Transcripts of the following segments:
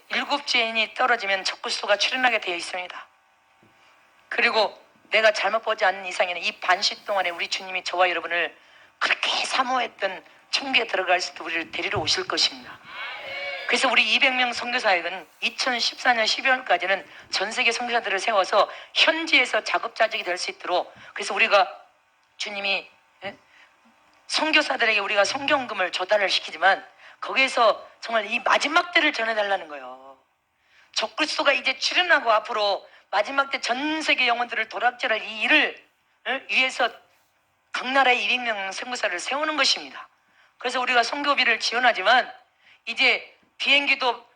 일곱 죄인이 떨어지면 적그리스도가 출현하게 되어 있습니다. 그리고 내가 잘못 보지 않는 이상에는 이 반시 동안에 우리 주님이 저와 여러분을 그렇게 사모했던 천국에 들어갈 수 있도록 우리를 데리러 오실 것입니다. 그래서 우리 200명 선교사역은 2014년 12월까지는 전 세계 선교사들을 세워서 현지에서 자급자족이 될 수 있도록, 그래서 우리가 주님이 선교사들에게 우리가 성경금을 조달을 시키지만 거기에서 정말 이 마지막 때를 전해달라는 거예요. 적그리스도가 이제 출현하고 앞으로 마지막 때 전 세계 영혼들을 도락질할 이 일을 위해서 각 나라에 200명 선교사를 세우는 것입니다. 그래서 우리가 선교비를 지원하지만 이제 비행기도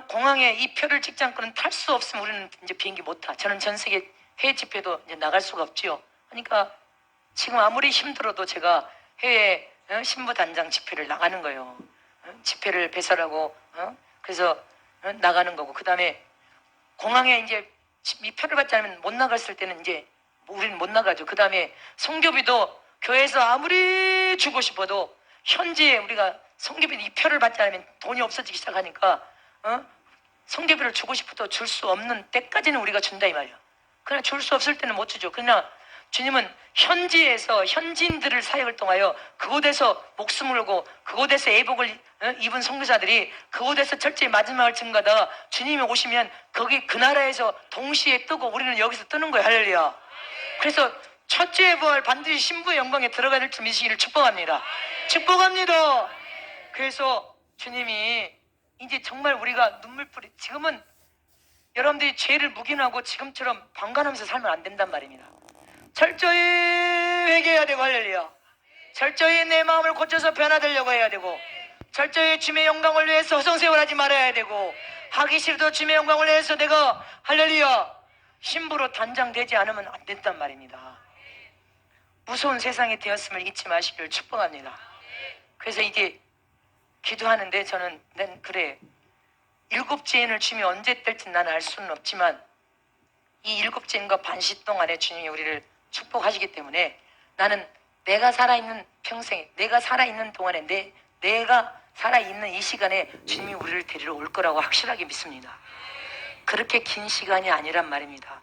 공항에 이 표를 찍지 않고는 탈 수 없으면 우리는 이제 비행기 못 타. 저는 전 세계 해외 집회도 이제 나갈 수가 없지요. 그러니까 지금 아무리 힘들어도 제가 해외 신부단장 집회를 나가는 거예요. 집회를 배설하고 그래서 나가는 거고, 그 다음에 공항에 이제 이 표를 받지 않으면 못 나갔을 때는 이제 우리는 못 나가죠. 그 다음에 선교비도 교회에서 아무리 주고 싶어도 현지에 우리가 선교비 이 표를 받지 않으면 돈이 없어지기 시작하니까 선교비를 주고 싶어도 줄 수 없는 때까지는 우리가 준다 이 말이야. 그러나 줄 수 없을 때는 못 주죠. 그러나 주님은 현지에서 현지인들을 사역을 통하여 그곳에서 목숨을 걸고 그곳에서 애복을 입은 선교사들이 그곳에서 철저히 마지막을 증거하다 주님이 오시면 거기 그 나라에서 동시에 뜨고 우리는 여기서 뜨는 거예요. 할렐루야. 그래서 첫째의 부활 반드시 신부의 영광에 들어가야 될 줄 믿으시기를 축복합니다. 축복합니다. 그래서 주님이 이제 정말 우리가 눈물뿌리, 지금은 여러분들이 죄를 묵인하고 지금처럼 방관하면서 살면 안 된단 말입니다. 철저히 회개해야 되고, 할렐루야. 철저히 내 마음을 고쳐서 변화되려고 해야 되고, 철저히 주님의 영광을 위해서 허송세월하지 말아야 되고, 하기 싫어도 주님의 영광을 위해서 내가 할렐루야 신부로 단장되지 않으면 안 된단 말입니다. 무서운 세상이 되었음을 잊지 마시길 축복합니다. 그래서 이게 기도하는데 저는 그래, 일곱 죄인을 주님이 언제 뗄지 나는 알 수는 없지만 이 일곱 죄인과 반시 동안에 주님이 우리를 축복하시기 때문에 나는 내가 살아있는 평생에, 내가 살아있는 동안에 내가 살아있는 이 시간에 주님이 우리를 데리러 올 거라고 확실하게 믿습니다. 그렇게 긴 시간이 아니란 말입니다.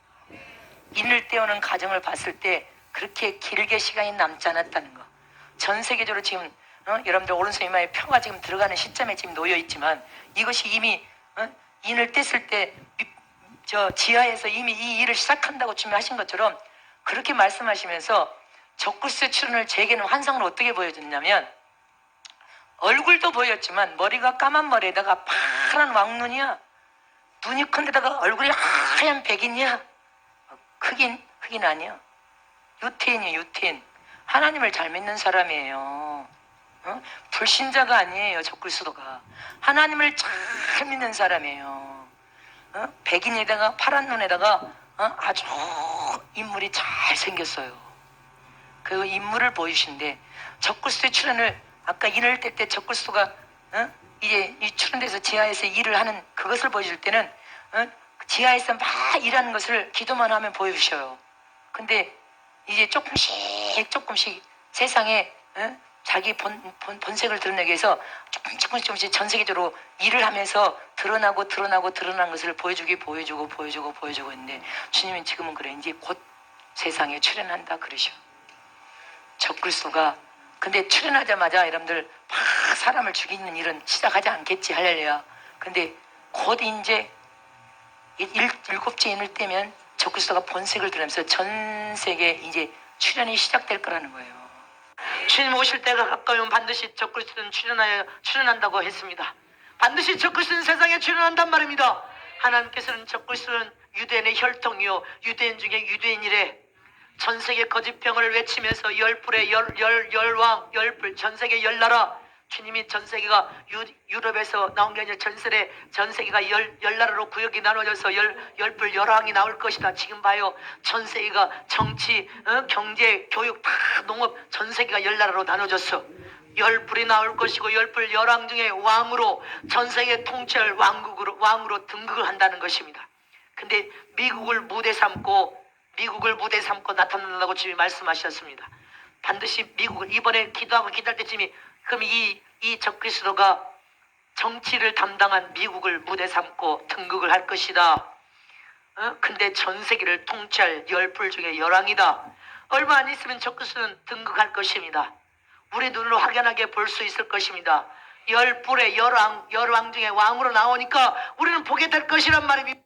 인을 때우는 과정을 봤을 때 그렇게 길게 시간이 남지 않았다는 거. 전 세계적으로 지금 여러분들 오른손 이마에 표가 지금 들어가는 시점에 지금 놓여 있지만 이것이 이미 인을 뗐을 때 저 지하에서 이미 이 일을 시작한다고 준비하신 것처럼 그렇게 말씀하시면서 적그리스도의 출현을 제게는 환상으로 어떻게 보여줬냐면 얼굴도 보였지만 머리가 까만 머리에다가 파란 왕눈이야. 눈이 큰 데다가 얼굴이 하얀 백인이야. 흑인 아니야. 유태인이에요. 유태인. 하나님을 잘 믿는 사람이에요. 불신자가 아니에요. 적그리스도가 하나님을 잘 믿는 사람이에요. 백인에다가 파란 눈에다가 아주 인물이 잘 생겼어요. 그 인물을 보여주신데 적그리스도의 출현을 아까 인을 뗄 때 적그리스도가 이제 이 출현돼서 지하에서 일을 하는 그것을 보여줄 때는 지하에서 막 일하는 것을 기도만 하면 보여주셔요. 근데 이제 조금씩 세상에 자기 본색을 드러내기 위해서 조금씩 전 세계적으로 일을 하면서 드러난 것을 보여주고 있는데 주님은 지금은 그래, 이제 곧 세상에 출현한다 그러셔. 적그리스도가 근데 출현하자마자 여러분들 막 사람을 죽이는 일은 시작하지 않겠지, 할렐루야. 근데 곧 이제 일곱 죄인을 떼면 적그리스도가 본색을 드러내면서 전 세계에 이제 출현이 시작될 거라는 거예요. 주님 오실 때가 가까우면 반드시 적그리스도는 출현한다고 했습니다. 반드시 적그리스도는 세상에 출현한단 말입니다. 하나님께서는 적그리스도는 유대인의 혈통이요 유대인 중에 유대인이래. 전 세계 거짓병을 외치면서 열불에 열왕 열불 전 세계 열나라. 주님이 전 세계가 유럽에서 나온 게 아니라 전 세계가 열 나라로 구역이 나눠져서 열불 열왕이 나올 것이다. 지금 봐요. 전 세계가 정치, 경제, 교육, 다 농업 전 세계가 열 나라로 나눠졌어. 열불이 나올 것이고 열불 열왕 중에 왕으로 전 세계 통치할 왕으로 등극을 한다는 것입니다. 근데 미국을 무대 삼고 나타난다고 주님이 말씀하셨습니다. 반드시 미국을 이번에 기도하고 기도할 때쯤이 그럼 이 적그리스도가 정치를 담당한 미국을 무대 삼고 등극을 할 것이다. 근데 전 세계를 통치할 열불 중에 열왕이다. 얼마 안 있으면 적그리스도는 등극할 것입니다. 우리 눈으로 확연하게 볼 수 있을 것입니다. 열불의 열왕 중에 왕으로 나오니까 우리는 보게 될 것이란 말입니다.